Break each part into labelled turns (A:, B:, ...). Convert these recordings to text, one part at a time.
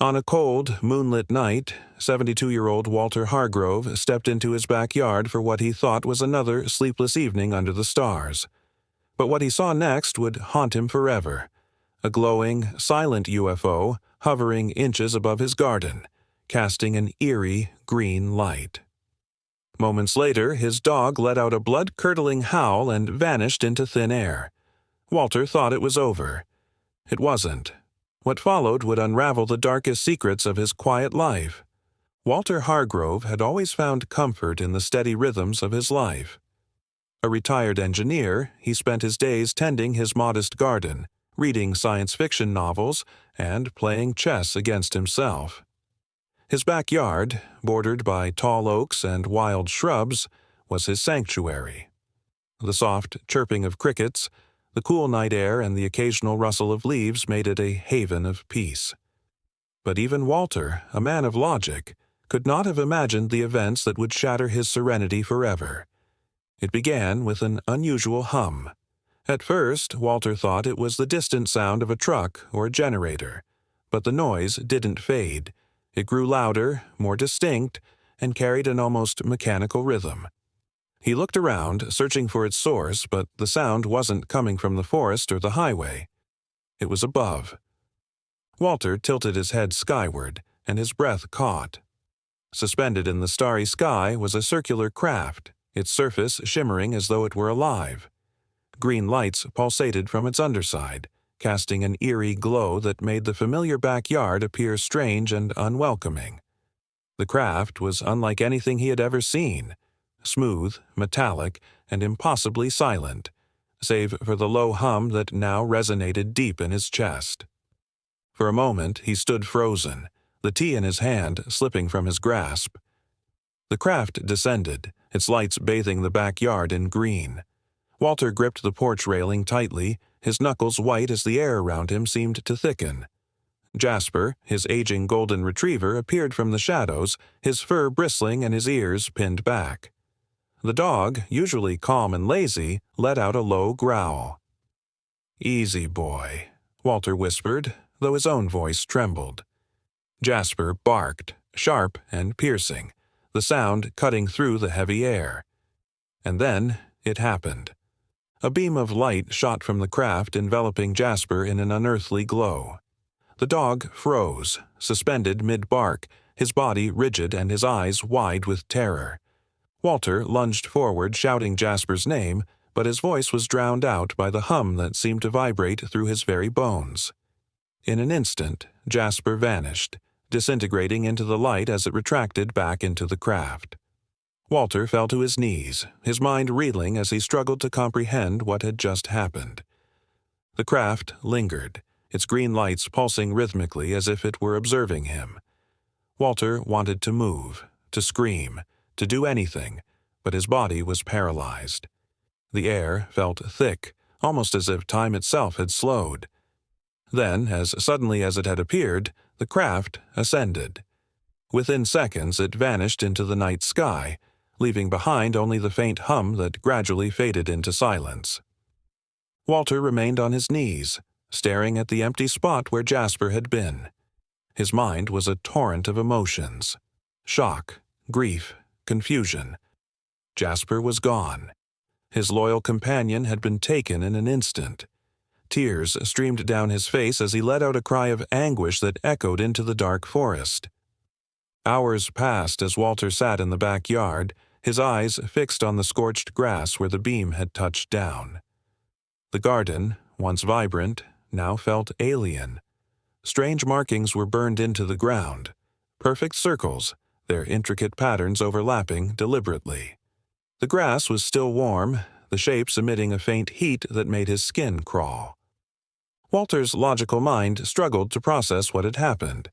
A: On a cold, moonlit night, 72-year-old Walter Hargrove stepped into his backyard for what he thought was another sleepless evening under the stars. But what he saw next would haunt him forever. A glowing, silent UFO hovering inches above his garden, casting an eerie green light. Moments later, his dog let out a blood-curdling howl and vanished into thin air. Walter thought it was over. It wasn't. What followed would unravel the darkest secrets of his quiet life. Walter Hargrove had always found comfort in the steady rhythms of his life. A retired engineer, he spent his days tending his modest garden, reading science fiction novels, and playing chess against himself. His backyard, bordered by tall oaks and wild shrubs, was his sanctuary. The soft chirping of crickets, the cool night air, and the occasional rustle of leaves made it a haven of peace. But even Walter, a man of logic, could not have imagined the events that would shatter his serenity forever. It began with an unusual hum. At first, Walter thought it was the distant sound of a truck or a generator, but the noise didn't fade. It grew louder, more distinct, and carried an almost mechanical rhythm. He looked around, searching for its source, but the sound wasn't coming from the forest or the highway. It was above. Walter tilted his head skyward, and his breath caught. Suspended in the starry sky was a circular craft, its surface shimmering as though it were alive. Green lights pulsated from its underside, casting an eerie glow that made the familiar backyard appear strange and unwelcoming. The craft was unlike anything he had ever seen, smooth, metallic, and impossibly silent, save for the low hum that now resonated deep in his chest. For a moment he stood frozen, the tea in his hand slipping from his grasp. The craft descended, its lights bathing the backyard in green. Walter gripped the porch railing tightly, his knuckles white as the air around him seemed to thicken. Jasper, his aging golden retriever, appeared from the shadows, his fur bristling and his ears pinned back. The dog, usually calm and lazy, let out a low growl. "Easy, boy," Walter whispered, though his own voice trembled. Jasper barked, sharp and piercing, the sound cutting through the heavy air. And then it happened. A beam of light shot from the craft, enveloping Jasper in an unearthly glow. The dog froze, suspended mid-bark, his body rigid and his eyes wide with terror. Walter lunged forward, shouting Jasper's name, but his voice was drowned out by the hum that seemed to vibrate through his very bones. In an instant, Jasper vanished, disintegrating into the light as it retracted back into the craft. Walter fell to his knees, his mind reeling as he struggled to comprehend what had just happened. The craft lingered, its green lights pulsing rhythmically as if it were observing him. Walter wanted to move, to scream, to do anything, but his body was paralyzed. The air felt thick, almost as if time itself had slowed. Then, as suddenly as it had appeared, the craft ascended. Within seconds it vanished into the night sky, leaving behind only the faint hum that gradually faded into silence. Walter remained on his knees, staring at the empty spot where Jasper had been. His mind was a torrent of emotions. Shock, grief, confusion. Jasper was gone. His loyal companion had been taken in an instant. Tears streamed down his face as he let out a cry of anguish that echoed into the dark forest. Hours passed as Walter sat in the backyard, his eyes fixed on the scorched grass where the beam had touched down. The garden, once vibrant, now felt alien. Strange markings were burned into the ground, perfect circles, their intricate patterns overlapping deliberately. The grass was still warm, the shapes emitting a faint heat that made his skin crawl. Walter's logical mind struggled to process what had happened.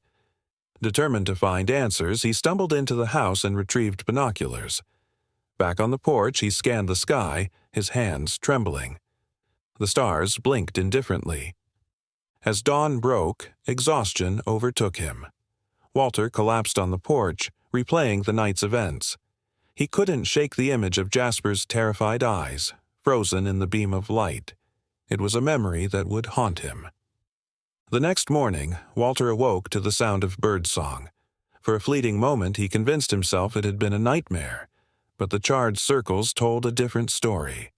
A: Determined to find answers, he stumbled into the house and retrieved binoculars. Back on the porch, he scanned the sky, his hands trembling. The stars blinked indifferently. As dawn broke, exhaustion overtook him. Walter collapsed on the porch, replaying the night's events. He couldn't shake the image of Jasper's terrified eyes, frozen in the beam of light. It was a memory that would haunt him. The next morning, Walter awoke to the sound of birdsong. For a fleeting moment he convinced himself it had been a nightmare, but the charred circles told a different story.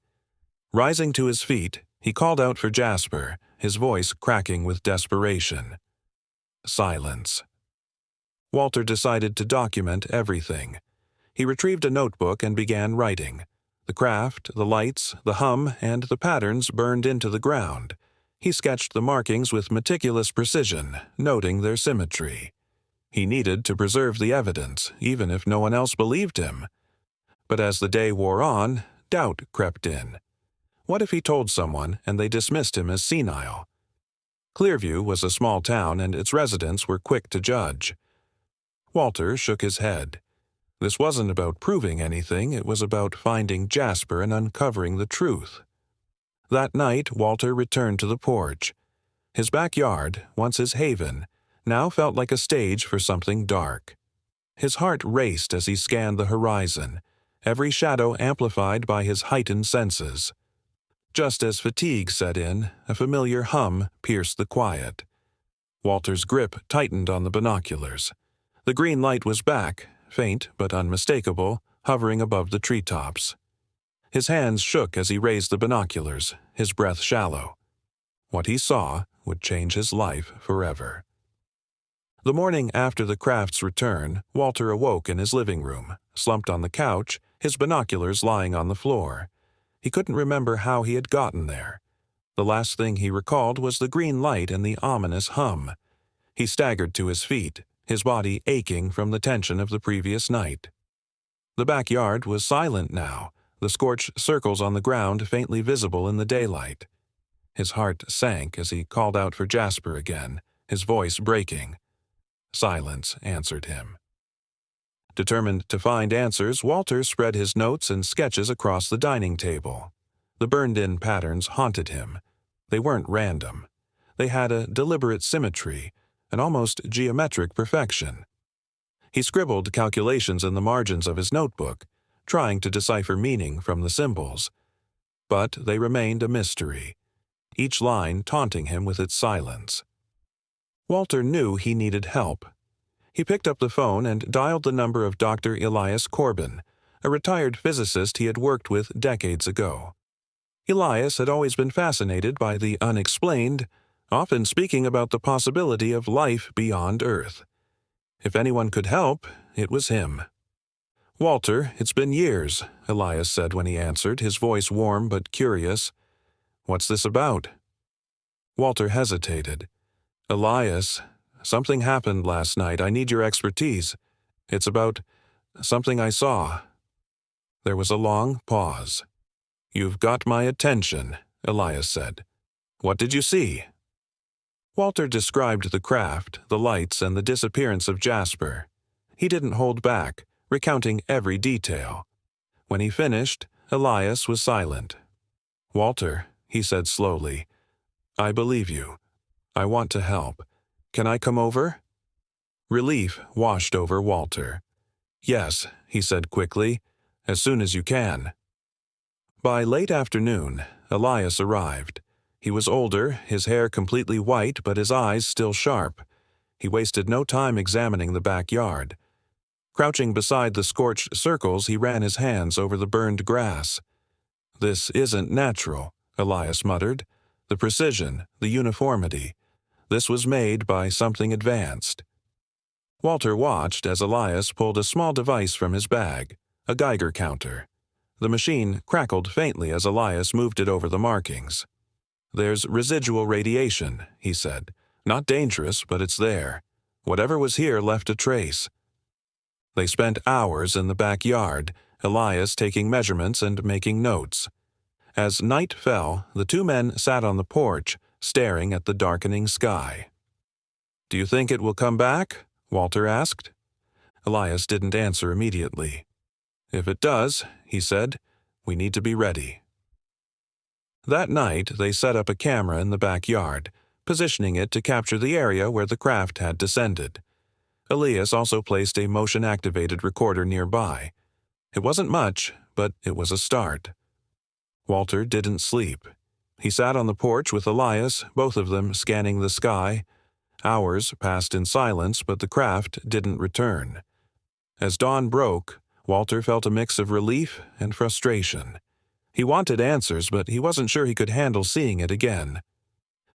A: Rising to his feet, he called out for Jasper, his voice cracking with desperation. Silence. Walter decided to document everything. He retrieved a notebook and began writing. The craft, the lights, the hum, and the patterns burned into the ground. He sketched the markings with meticulous precision, noting their symmetry. He needed to preserve the evidence, even if no one else believed him. But as the day wore on, doubt crept in. What if he told someone and they dismissed him as senile? Clearview was a small town and its residents were quick to judge. Walter shook his head. This wasn't about proving anything, it was about finding Jasper and uncovering the truth. That night, Walter returned to the porch. His backyard, once his haven, now felt like a stage for something dark. His heart raced as he scanned the horizon, every shadow amplified by his heightened senses. Just as fatigue set in, a familiar hum pierced the quiet. Walter's grip tightened on the binoculars. The green light was back, faint but unmistakable, hovering above the treetops. His hands shook as he raised the binoculars, his breath shallow. What he saw would change his life forever. The morning after the craft's return, Walter awoke in his living room, slumped on the couch, his binoculars lying on the floor. He couldn't remember how he had gotten there. The last thing he recalled was the green light and the ominous hum. He staggered to his feet, his body aching from the tension of the previous night. The backyard was silent now, the scorched circles on the ground faintly visible in the daylight. His heart sank as he called out for Jasper again, his voice breaking. Silence answered him. Determined to find answers, Walter spread his notes and sketches across the dining table. The burned-in patterns haunted him. They weren't random. They had a deliberate symmetry, an almost geometric perfection. He scribbled calculations in the margins of his notebook, trying to decipher meaning from the symbols. But they remained a mystery, each line taunting him with its silence. Walter knew he needed help. He picked up the phone and dialed the number of Dr. Elias Corbin, a retired physicist he had worked with decades ago. Elias had always been fascinated by the unexplained, often speaking about the possibility of life beyond Earth. If anyone could help, it was him. "Walter, it's been years," Elias said when he answered, his voice warm but curious. "What's this about?" Walter hesitated. "Elias, something happened last night. I need your expertise. It's about something I saw." There was a long pause. "You've got my attention," Elias said. "What did you see?" Walter described the craft, the lights, and the disappearance of Jasper. He didn't hold back, recounting every detail. When he finished, Elias was silent. "Walter," he said slowly, "I believe you. I want to help. Can I come over?" Relief washed over Walter. "Yes," he said quickly, "as soon as you can." By late afternoon, Elias arrived. He was older, his hair completely white but his eyes still sharp. He wasted no time examining the backyard. Crouching beside the scorched circles, he ran his hands over the burned grass. "This isn't natural," Elias muttered. "The precision, the uniformity. This was made by something advanced." Walter watched as Elias pulled a small device from his bag, a Geiger counter. The machine crackled faintly as Elias moved it over the markings. "There's residual radiation," he said. "Not dangerous, but it's there. Whatever was here left a trace." They spent hours in the backyard, Elias taking measurements and making notes. As night fell, the two men sat on the porch, staring at the darkening sky. "Do you think it will come back?" Walter asked. Elias didn't answer immediately. "If it does," he said, "we need to be ready." That night, they set up a camera in the backyard, positioning it to capture the area where the craft had descended. Elias also placed a motion-activated recorder nearby. It wasn't much, but it was a start. Walter didn't sleep. He sat on the porch with Elias, both of them scanning the sky. Hours passed in silence, but the craft didn't return. As dawn broke, Walter felt a mix of relief and frustration. He wanted answers, but he wasn't sure he could handle seeing it again.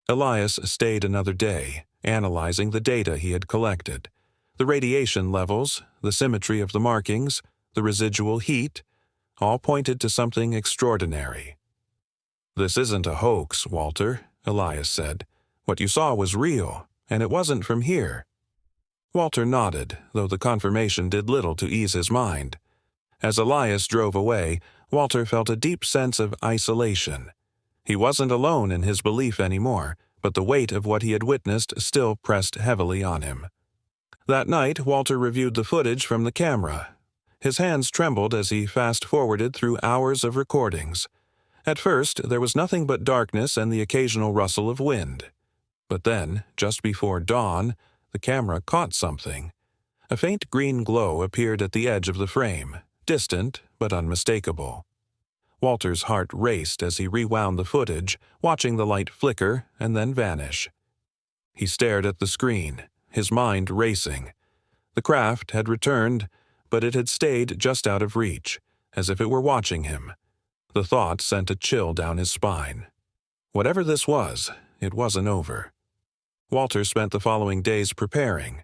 A: Elias stayed another day, analyzing the data he had collected. The radiation levels, the symmetry of the markings, the residual heat, all pointed to something extraordinary. "This isn't a hoax, Walter," Elias said. "What you saw was real, and it wasn't from here." Walter nodded, though the confirmation did little to ease his mind. As Elias drove away, Walter felt a deep sense of isolation. He wasn't alone in his belief anymore, but the weight of what he had witnessed still pressed heavily on him. That night, Walter reviewed the footage from the camera. His hands trembled as he fast-forwarded through hours of recordings. At first, there was nothing but darkness and the occasional rustle of wind. But then, just before dawn, the camera caught something. A faint green glow appeared at the edge of the frame, distant but unmistakable. Walter's heart raced as he rewound the footage, watching the light flicker and then vanish. He stared at the screen, his mind racing. The craft had returned, but it had stayed just out of reach, as if it were watching him. The thought sent a chill down his spine. Whatever this was, it wasn't over. Walter spent the following days preparing.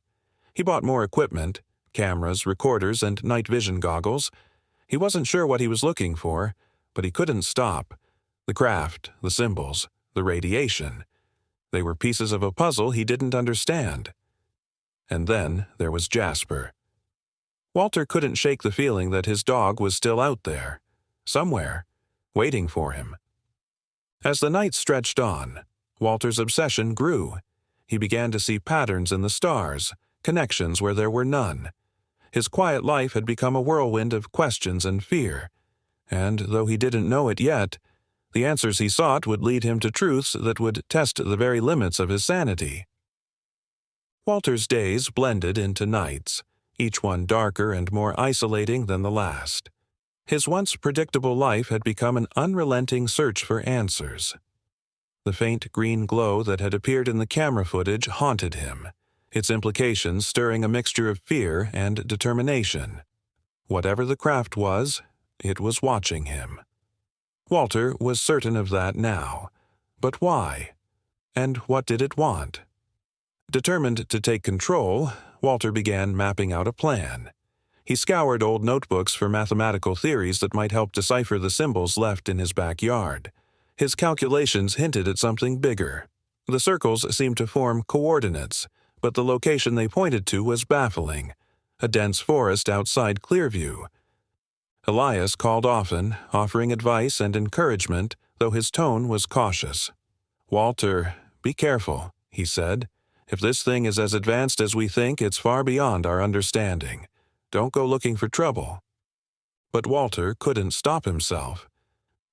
A: He bought more equipment, cameras, recorders, and night vision goggles. He wasn't sure what he was looking for, but he couldn't stop. The craft, the symbols, the radiation. They were pieces of a puzzle he didn't understand. And then there was Jasper. Walter couldn't shake the feeling that his dog was still out there, somewhere, waiting for him. As the night stretched on, Walter's obsession grew. He began to see patterns in the stars, connections where there were none. His quiet life had become a whirlwind of questions and fear, and though he didn't know it yet, the answers he sought would lead him to truths that would test the very limits of his sanity. Walter's days blended into nights, each one darker and more isolating than the last. His once predictable life had become an unrelenting search for answers. The faint green glow that had appeared in the camera footage haunted him, its implications stirring a mixture of fear and determination. Whatever the craft was, it was watching him. Walter was certain of that now. But why? And what did it want? Determined to take control, Walter began mapping out a plan. He scoured old notebooks for mathematical theories that might help decipher the symbols left in his backyard. His calculations hinted at something bigger. The circles seemed to form coordinates, but the location they pointed to was baffling: a dense forest outside Clearview. Elias called often, offering advice and encouragement, though his tone was cautious. "Walter, be careful," he said. "If this thing is as advanced as we think, it's far beyond our understanding. Don't go looking for trouble." But Walter couldn't stop himself.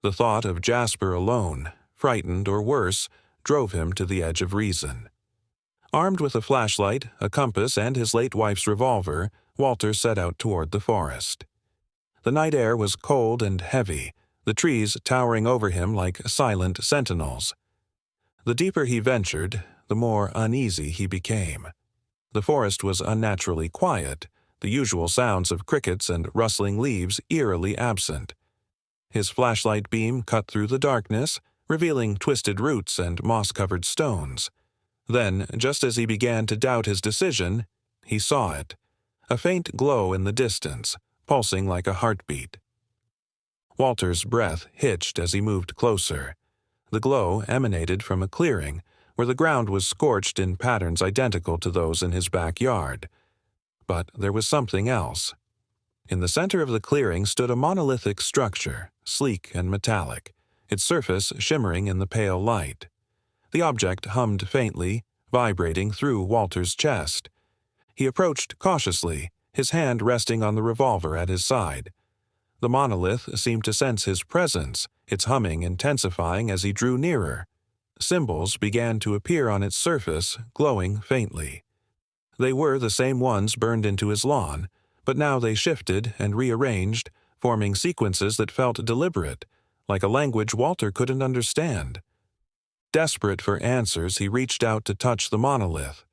A: The thought of Jasper alone, frightened or worse, drove him to the edge of reason. Armed with a flashlight, a compass, and his late wife's revolver, Walter set out toward the forest. The night air was cold and heavy, the trees towering over him like silent sentinels. The deeper he ventured, the more uneasy he became. The forest was unnaturally quiet, the usual sounds of crickets and rustling leaves eerily absent. His flashlight beam cut through the darkness, revealing twisted roots and moss-covered stones. Then, just as he began to doubt his decision, he saw it, a faint glow in the distance, pulsing like a heartbeat. Walter's breath hitched as he moved closer. The glow emanated from a clearing, where the ground was scorched in patterns identical to those in his backyard. But there was something else. In the center of the clearing stood a monolithic structure, sleek and metallic, its surface shimmering in the pale light. The object hummed faintly, vibrating through Walter's chest. He approached cautiously, his hand resting on the revolver at his side. The monolith seemed to sense his presence, its humming intensifying as he drew nearer. Symbols began to appear on its surface, glowing faintly. They were the same ones burned into his lawn, but now they shifted and rearranged, forming sequences that felt deliberate, like a language Walter couldn't understand. Desperate for answers, he reached out to touch the monolith.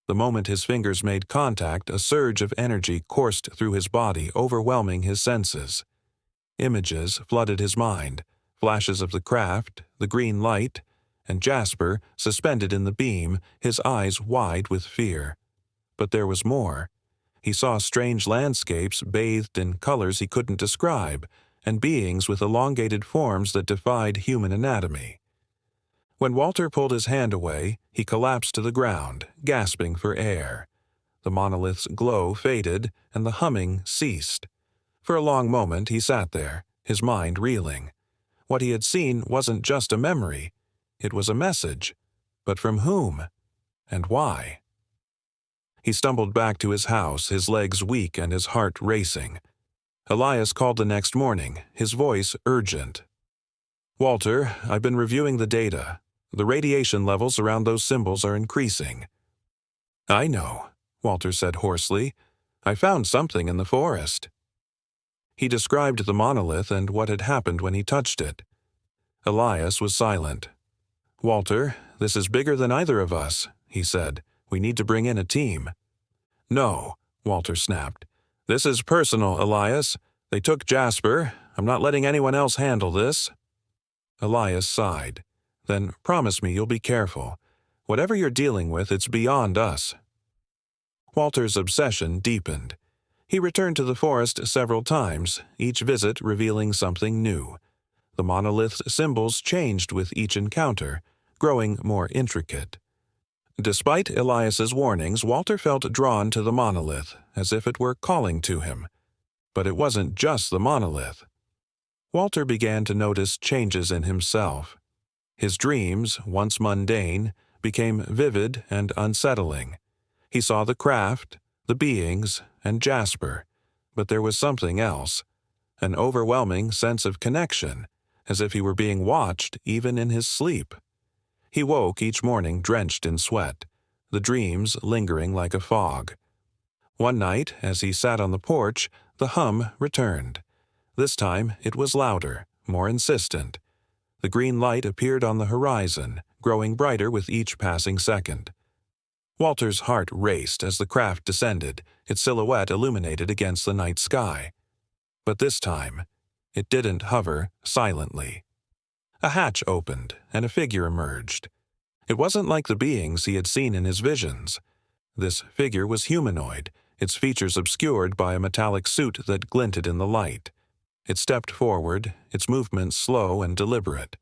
A: The moment his fingers made contact, a surge of energy coursed through his body, overwhelming his senses. Images flooded his mind, flashes of the craft, the green light, and Jasper, suspended in the beam, his eyes wide with fear. But there was more. He saw strange landscapes bathed in colors he couldn't describe, and beings with elongated forms that defied human anatomy. When Walter pulled his hand away, he collapsed to the ground, gasping for air. The monolith's glow faded, and the humming ceased. For a long moment he sat there, his mind reeling. What he had seen wasn't just a memory. It was a message. But from whom? And why? He stumbled back to his house, his legs weak and his heart racing. Elias called the next morning, his voice urgent. "Walter, I've been reviewing the data. The radiation levels around those symbols are increasing." "I know," Walter said hoarsely. "I found something in the forest." He described the monolith and what had happened when he touched it. Elias was silent. "Walter, this is bigger than either of us," he said. "We need to bring in a team." "No," Walter snapped. "This is personal, Elias. They took Jasper. I'm not letting anyone else handle this." Elias sighed. "Then promise me you'll be careful. Whatever you're dealing with, it's beyond us." Walter's obsession deepened. He returned to the forest several times, each visit revealing something new. The monolith's symbols changed with each encounter, growing more intricate. Despite Elias's warnings, Walter felt drawn to the monolith, as if it were calling to him. But it wasn't just the monolith. Walter began to notice changes in himself. His dreams, once mundane, became vivid and unsettling. He saw the craft, the beings, and Jasper, but there was something else, an overwhelming sense of connection, as if he were being watched even in his sleep. He woke each morning drenched in sweat, the dreams lingering like a fog. One night, as he sat on the porch, the hum returned. This time it was louder, more insistent. The green light appeared on the horizon, growing brighter with each passing second. Walter's heart raced as the craft descended, its silhouette illuminated against the night sky. But this time, it didn't hover silently. A hatch opened, and a figure emerged. It wasn't like the beings he had seen in his visions. This figure was humanoid, its features obscured by a metallic suit that glinted in the light. It stepped forward, its movements slow and deliberate.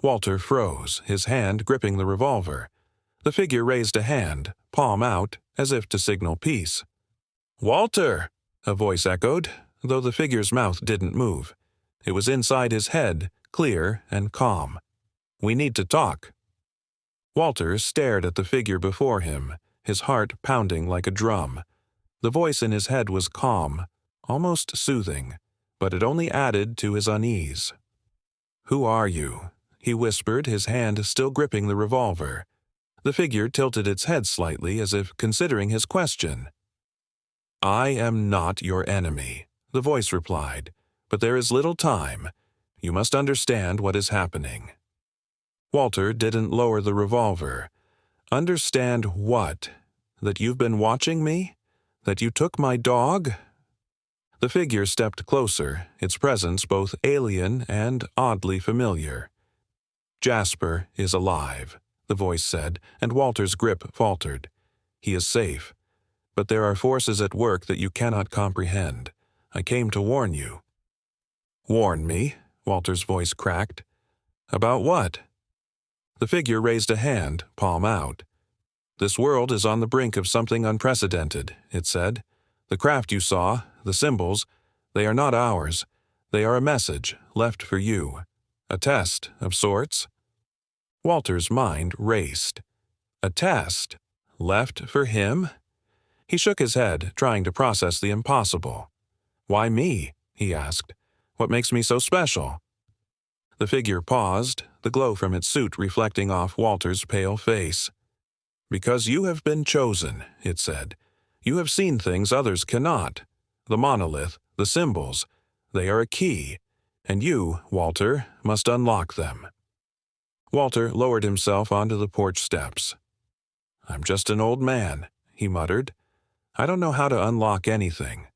A: Walter froze, his hand gripping the revolver. The figure raised a hand, palm out, as if to signal peace. "Walter!" a voice echoed, though the figure's mouth didn't move. It was inside his head, clear and calm. "We need to talk." Walter stared at the figure before him, his heart pounding like a drum. The voice in his head was calm, almost soothing, but it only added to his unease. "Who are you?" he whispered, his hand still gripping the revolver. The figure tilted its head slightly as if considering his question. "I am not your enemy," the voice replied, "but there is little time. You must understand what is happening." Walter didn't lower the revolver. "Understand what? That you've been watching me? That you took my dog?" The figure stepped closer, its presence both alien and oddly familiar. "Jasper is alive," the voice said, and Walter's grip faltered. "He is safe. But there are forces at work that you cannot comprehend. I came to warn you." "Warn me?" Walter's voice cracked. "About what?" The figure raised a hand, palm out. "This world is on the brink of something unprecedented," it said. "The craft you saw, the symbols, they are not ours. They are a message left for you. A test of sorts." Walter's mind raced. A test? Left for him? He shook his head, trying to process the impossible. "Why me?" he asked. "What makes me so special?" The figure paused, the glow from its suit reflecting off Walter's pale face. "Because you have been chosen," it said. "You have seen things others cannot. The monolith, the symbols, they are a key, and you, Walter, must unlock them." Walter lowered himself onto the porch steps. "I'm just an old man," he muttered. "I don't know how to unlock anything."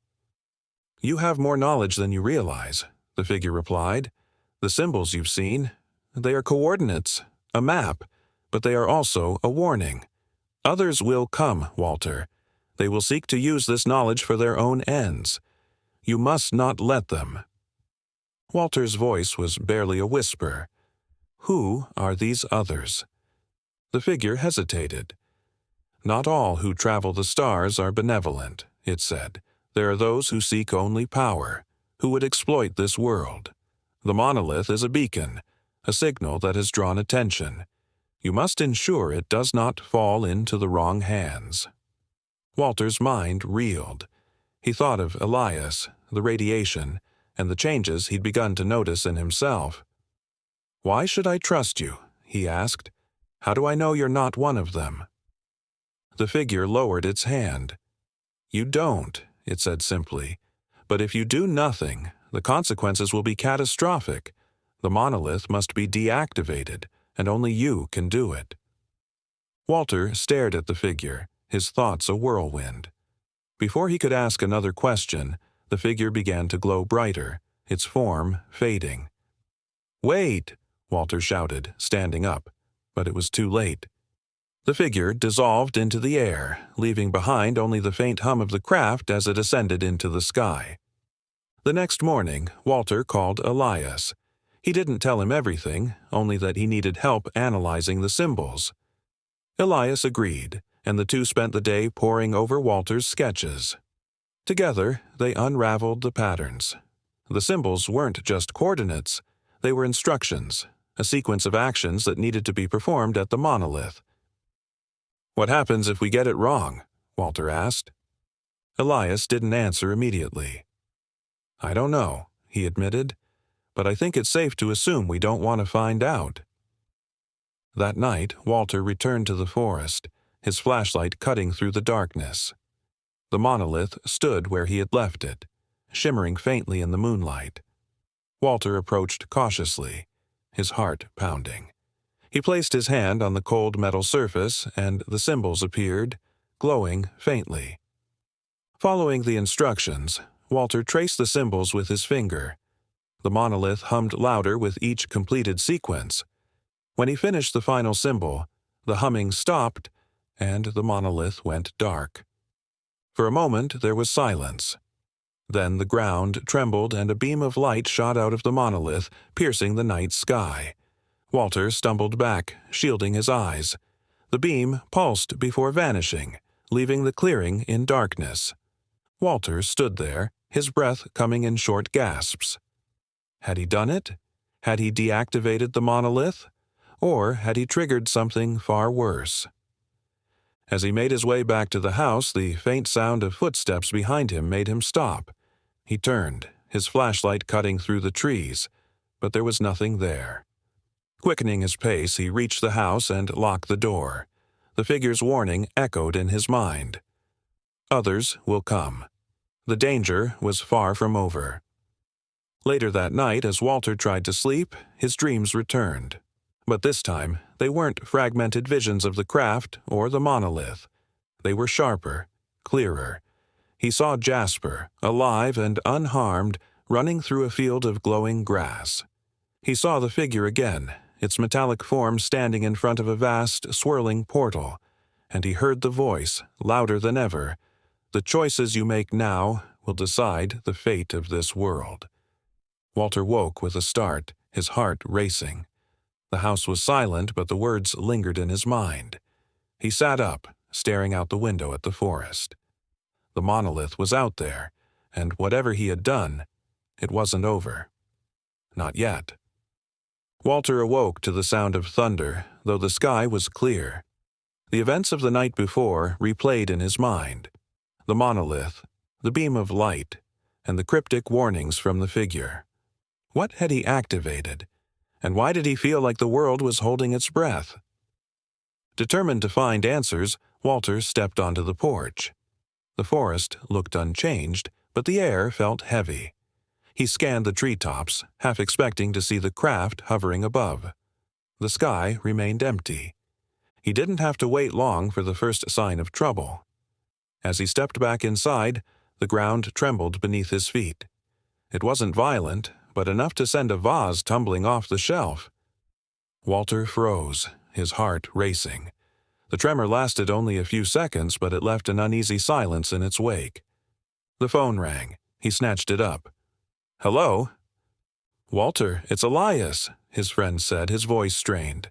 A: "You have more knowledge than you realize," the figure replied. "The symbols you've seen, they are coordinates, a map, but they are also a warning. Others will come, Walter. They will seek to use this knowledge for their own ends. You must not let them." Walter's voice was barely a whisper. "Who are these others?" The figure hesitated. "Not all who travel the stars are benevolent," it said. "There are those who seek only power, who would exploit this world. The monolith is a beacon, a signal that has drawn attention. You must ensure it does not fall into the wrong hands." Walter's mind reeled. He thought of Elias, the radiation, and the changes he'd begun to notice in himself. "Why should I trust you?" he asked. "How do I know you're not one of them?" The figure lowered its hand. "You don't," it said simply. "But if you do nothing, the consequences will be catastrophic. The monolith must be deactivated, and only you can do it." Walter stared at the figure, his thoughts a whirlwind. Before he could ask another question, the figure began to glow brighter, its form fading. "Wait!" Walter shouted, standing up, but it was too late. The figure dissolved into the air, leaving behind only the faint hum of the craft as it ascended into the sky. The next morning, Walter called Elias. He didn't tell him everything, only that he needed help analyzing the symbols. Elias agreed, and the two spent the day poring over Walter's sketches. Together, they unraveled the patterns. The symbols weren't just coordinates, they were instructions, a sequence of actions that needed to be performed at the monolith. "What happens if we get it wrong?" Walter asked. Elias didn't answer immediately. "I don't know," he admitted, "but I think it's safe to assume we don't want to find out." That night, Walter returned to the forest, his flashlight cutting through the darkness. The monolith stood where he had left it, shimmering faintly in the moonlight. Walter approached cautiously, his heart pounding. He placed his hand on the cold metal surface, and the symbols appeared, glowing faintly. Following the instructions, Walter traced the symbols with his finger. The monolith hummed louder with each completed sequence. When he finished the final symbol, the humming stopped, and the monolith went dark. For a moment there was silence. Then the ground trembled and a beam of light shot out of the monolith, piercing the night sky. Walter stumbled back, shielding his eyes. The beam pulsed before vanishing, leaving the clearing in darkness. Walter stood there, his breath coming in short gasps. Had he done it? Had he deactivated the monolith? Or had he triggered something far worse? As he made his way back to the house, the faint sound of footsteps behind him made him stop. He turned, his flashlight cutting through the trees, but there was nothing there. Quickening his pace, he reached the house and locked the door. The figure's warning echoed in his mind. Others will come. The danger was far from over. Later that night, as Walter tried to sleep, his dreams returned. But this time, they weren't fragmented visions of the craft or the monolith. They were sharper, clearer. He saw Jasper, alive and unharmed, running through a field of glowing grass. He saw the figure again, its metallic form standing in front of a vast, swirling portal, and he heard the voice, louder than ever. "The choices you make now will decide the fate of this world." Walter woke with a start, his heart racing. The house was silent, but the words lingered in his mind. He sat up, staring out the window at the forest. The monolith was out there, and whatever he had done, it wasn't over. Not yet. Walter awoke to the sound of thunder, though the sky was clear. The events of the night before replayed in his mind. The monolith, the beam of light, and the cryptic warnings from the figure. What had he activated, and why did he feel like the world was holding its breath? Determined to find answers, Walter stepped onto the porch. The forest looked unchanged, but the air felt heavy. He scanned the treetops, half expecting to see the craft hovering above. The sky remained empty. He didn't have to wait long for the first sign of trouble. As he stepped back inside, the ground trembled beneath his feet. It wasn't violent, but enough to send a vase tumbling off the shelf. Walter froze, his heart racing. The tremor lasted only a few seconds, but it left an uneasy silence in its wake. The phone rang. He snatched it up. "Hello?" "Walter, it's Elias," his friend said, his voice strained.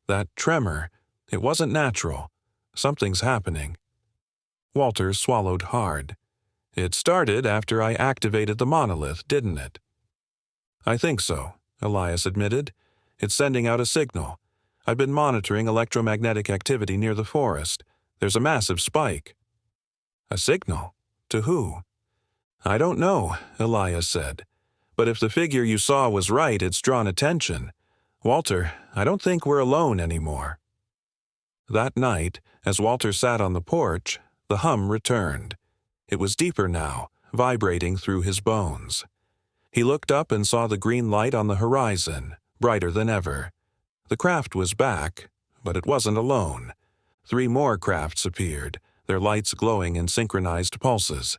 A: "That tremor, it wasn't natural. Something's happening." Walter swallowed hard. "It started after I activated the monolith, didn't it?" "I think so," Elias admitted. "It's sending out a signal. I've been monitoring electromagnetic activity near the forest. There's a massive spike." "A signal? To who?" "I don't know," Elias said. "But if the figure you saw was right, it's drawn attention. Walter, I don't think we're alone anymore." That night, as Walter sat on the porch, the hum returned. It was deeper now, vibrating through his bones. He looked up and saw the green light on the horizon, brighter than ever. The craft was back, but it wasn't alone. 3 more crafts appeared, their lights glowing in synchronized pulses.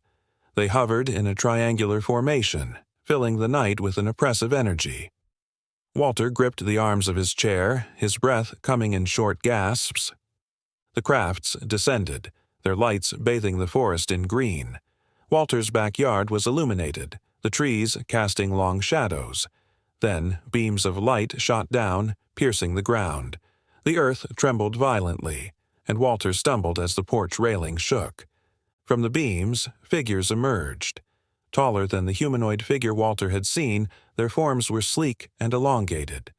A: They hovered in a triangular formation, filling the night with an oppressive energy. Walter gripped the arms of his chair, his breath coming in short gasps. The crafts descended, their lights bathing the forest in green. Walter's backyard was illuminated, the trees casting long shadows. Then beams of light shot down, piercing the ground. The earth trembled violently, and Walter stumbled as the porch railing shook. From the beams, figures emerged. Taller than the humanoid figure Walter had seen, their forms were sleek and elongated.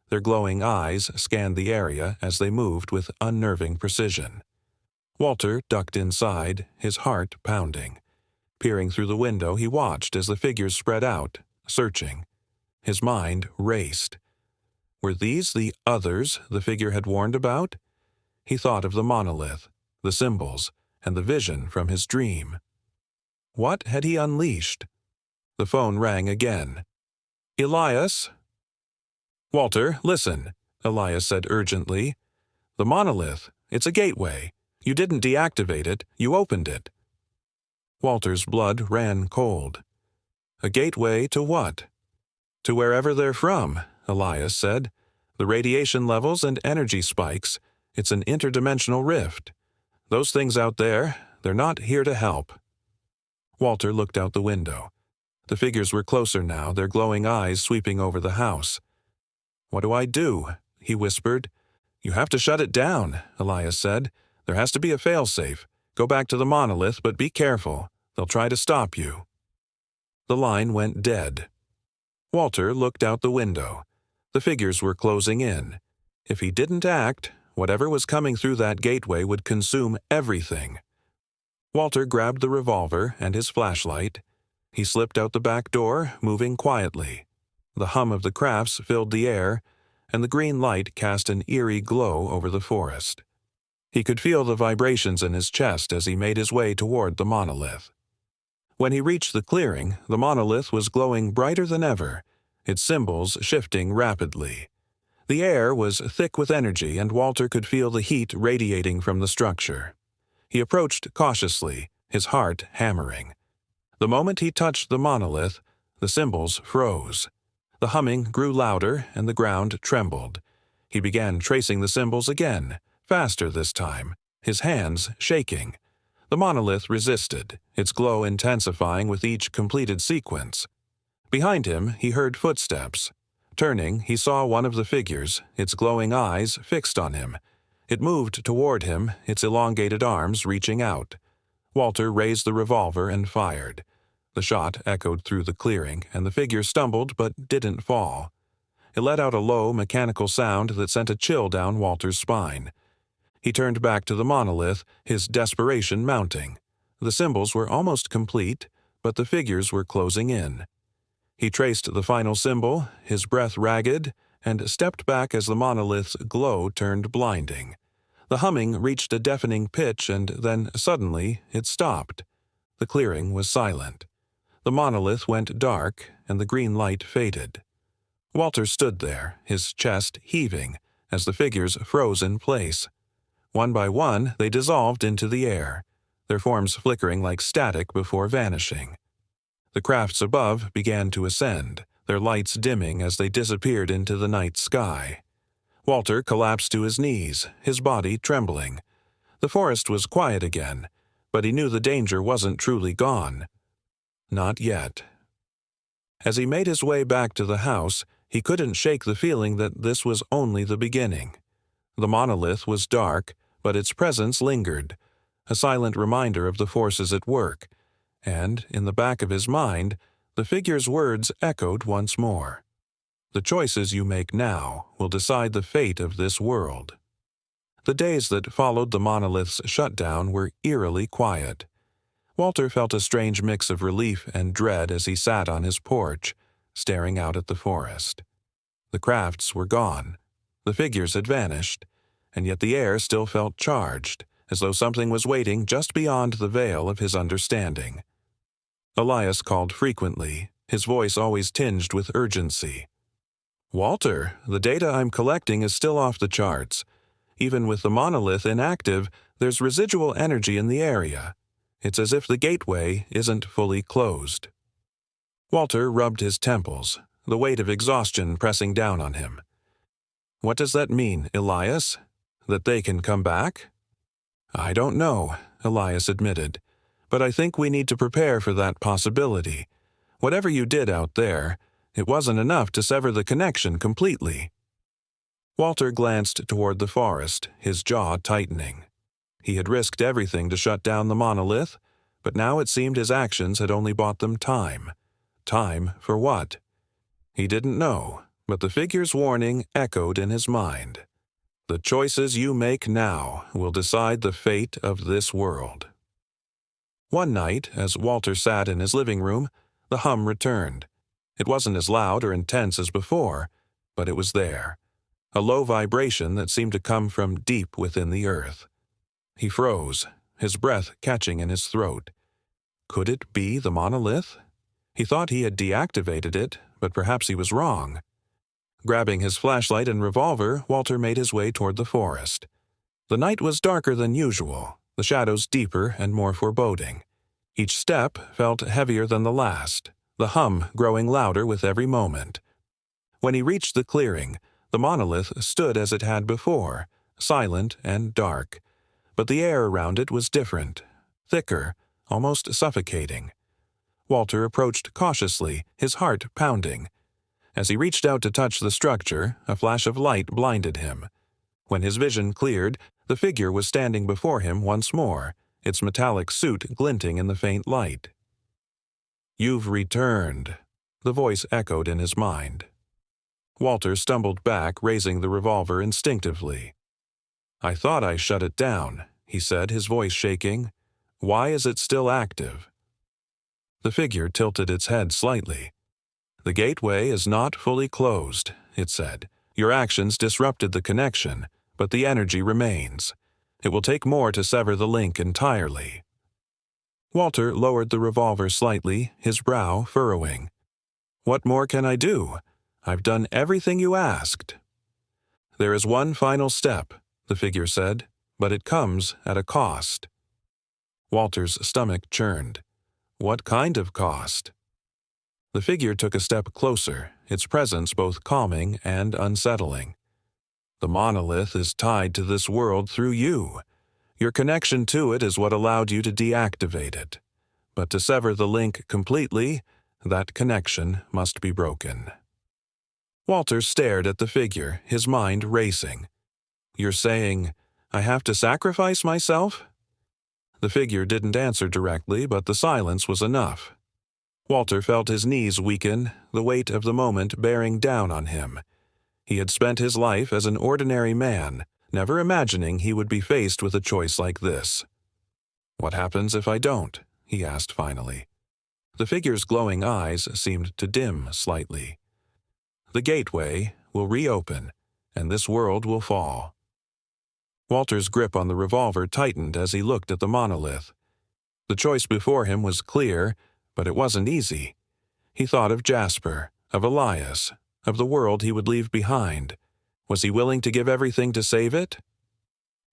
A: Their glowing eyes scanned the area as they moved with unnerving precision. Walter ducked inside, his heart pounding. Peering through the window, he watched as the figures spread out, searching. His mind raced. Were these the others the figure had warned about? He thought of the monolith, the symbols, and the vision from his dream. What had he unleashed? The phone rang again. "Elias?" "Walter, listen," Elias said urgently. "The monolith, it's a gateway. You didn't deactivate it, you opened it." Walter's blood ran cold. "A gateway to what?" "To wherever they're from," Elias said. "The radiation levels and energy spikes. It's an interdimensional rift. Those things out there, they're not here to help." Walter looked out the window. The figures were closer now, their glowing eyes sweeping over the house. "What do I do?" he whispered. "You have to shut it down," Elias said. "There has to be a failsafe. Go back to the monolith, but be careful. They'll try to stop you." The line went dead. Walter looked out the window. The figures were closing in. If he didn't act, whatever was coming through that gateway would consume everything. Walter grabbed the revolver and his flashlight. He slipped out the back door, moving quietly. The hum of the crafts filled the air, and the green light cast an eerie glow over the forest. He could feel the vibrations in his chest as he made his way toward the monolith. When he reached the clearing, the monolith was glowing brighter than ever, its symbols shifting rapidly. The air was thick with energy, and Walter could feel the heat radiating from the structure. He approached cautiously, his heart hammering. The moment he touched the monolith, the symbols froze. The humming grew louder, and the ground trembled. He began tracing the symbols again, faster this time, his hands shaking. The monolith resisted, its glow intensifying with each completed sequence. Behind him, he heard footsteps. Turning, he saw one of the figures, its glowing eyes fixed on him. It moved toward him, its elongated arms reaching out. Walter raised the revolver and fired. The shot echoed through the clearing, and the figure stumbled but didn't fall. It let out a low, mechanical sound that sent a chill down Walter's spine. He turned back to the monolith, his desperation mounting. The symbols were almost complete, but the figures were closing in. He traced the final symbol, his breath ragged, and stepped back as the monolith's glow turned blinding. The humming reached a deafening pitch, and then, suddenly, it stopped. The clearing was silent. The monolith went dark, and the green light faded. Walter stood there, his chest heaving, as the figures froze in place. One by one, they dissolved into the air, their forms flickering like static before vanishing. The crafts above began to ascend, their lights dimming as they disappeared into the night sky. Walter collapsed to his knees, his body trembling. The forest was quiet again, but he knew the danger wasn't truly gone. Not yet. As he made his way back to the house, he couldn't shake the feeling that this was only the beginning. The monolith was dark, but its presence lingered, a silent reminder of the forces at work, and, in the back of his mind, the figure's words echoed once more. The choices you make now will decide the fate of this world. The days that followed the monolith's shutdown were eerily quiet. Walter felt a strange mix of relief and dread as he sat on his porch, staring out at the forest. The crafts were gone. The figures had vanished, and yet the air still felt charged, as though something was waiting just beyond the veil of his understanding. Elias called frequently, his voice always tinged with urgency. "Walter, the data I'm collecting is still off the charts. Even with the monolith inactive, there's residual energy in the area. It's as if the gateway isn't fully closed." Walter rubbed his temples, the weight of exhaustion pressing down on him. "What does that mean, Elias? That they can come back?" "I don't know," Elias admitted, "but I think we need to prepare for that possibility. Whatever you did out there, it wasn't enough to sever the connection completely." Walter glanced toward the forest, his jaw tightening. He had risked everything to shut down the monolith, but now it seemed his actions had only bought them time. Time for what? He didn't know, but the figure's warning echoed in his mind. The choices you make now will decide the fate of this world. One night, as Walter sat in his living room, the hum returned. It wasn't as loud or intense as before, but it was there, a low vibration that seemed to come from deep within the earth. He froze, his breath catching in his throat. Could it be the monolith? He thought he had deactivated it, but perhaps he was wrong. Grabbing his flashlight and revolver, Walter made his way toward the forest. The night was darker than usual, the shadows deeper and more foreboding. Each step felt heavier than the last, the hum growing louder with every moment. When he reached the clearing, the monolith stood as it had before, silent and dark. But the air around it was different, thicker, almost suffocating. Walter approached cautiously, his heart pounding. As he reached out to touch the structure, a flash of light blinded him. When his vision cleared, the figure was standing before him once more, its metallic suit glinting in the faint light. "You've returned," the voice echoed in his mind. Walter stumbled back, raising the revolver instinctively. "I thought I shut it down," he said, his voice shaking. "Why is it still active?" The figure tilted its head slightly. "The gateway is not fully closed," it said. "Your actions disrupted the connection, but the energy remains. It will take more to sever the link entirely." Walter lowered the revolver slightly, his brow furrowing. "What more can I do? I've done everything you asked." "There is one final step," the figure said, "but it comes at a cost." Walter's stomach churned. What kind of cost? The figure took a step closer, its presence both calming and unsettling. "The monolith is tied to this world through you. Your connection to it is what allowed you to deactivate it. But to sever the link completely, that connection must be broken." Walter stared at the figure, his mind racing. "You're saying I have to sacrifice myself?" The figure didn't answer directly, but the silence was enough. Walter felt his knees weaken, the weight of the moment bearing down on him. He had spent his life as an ordinary man, never imagining he would be faced with a choice like this. "What happens if I don't?" he asked finally. The figure's glowing eyes seemed to dim slightly. "The gateway will reopen, and this world will fall." Walter's grip on the revolver tightened as he looked at the monolith. The choice before him was clear, but it wasn't easy. He thought of Jasper, of Elias, of the world he would leave behind. Was he willing to give everything to save it?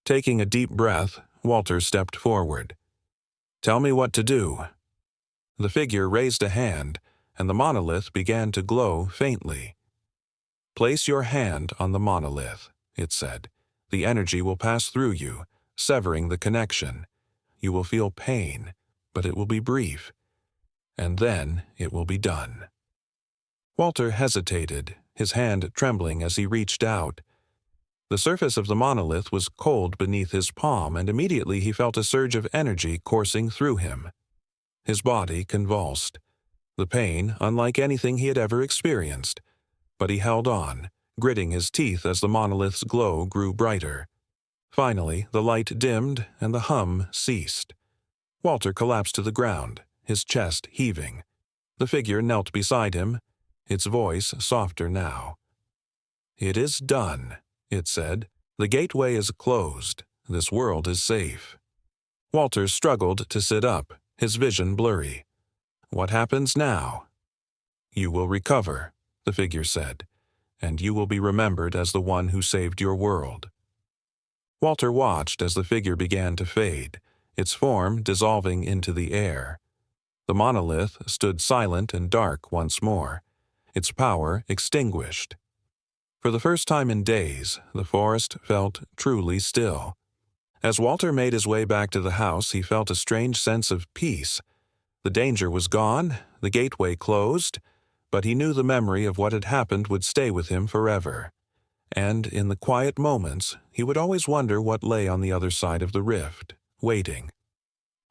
A: Taking a deep breath, Walter stepped forward. "Tell me what to do." The figure raised a hand, and the monolith began to glow faintly. "Place your hand on the monolith," it said. "The energy will pass through you, severing the connection. You will feel pain, but it will be brief. And then it will be done." Walter hesitated, his hand trembling as he reached out. The surface of the monolith was cold beneath his palm, and immediately he felt a surge of energy coursing through him. His body convulsed. The pain, unlike anything he had ever experienced. But he held on, gritting his teeth as the monolith's glow grew brighter. Finally, the light dimmed and the hum ceased. Walter collapsed to the ground, his chest heaving. The figure knelt beside him, its voice softer now. "It is done," it said. "The gateway is closed. This world is safe." Walter struggled to sit up, his vision blurry. "What happens now?" "You will recover," the figure said, "and you will be remembered as the one who saved your world." Walter watched as the figure began to fade, its form dissolving into the air. The monolith stood silent and dark once more, its power extinguished. For the first time in days, the forest felt truly still. As Walter made his way back to the house, he felt a strange sense of peace. The danger was gone, the gateway closed, but he knew the memory of what had happened would stay with him forever. And in the quiet moments, he would always wonder what lay on the other side of the rift, waiting.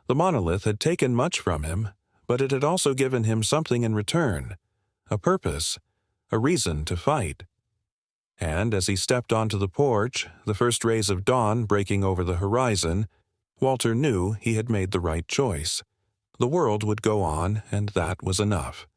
A: The monolith had taken much from him, but it had also given him something in return, a purpose, a reason to fight. And as he stepped onto the porch, the first rays of dawn breaking over the horizon, Walter knew he had made the right choice. The world would go on, and that was enough.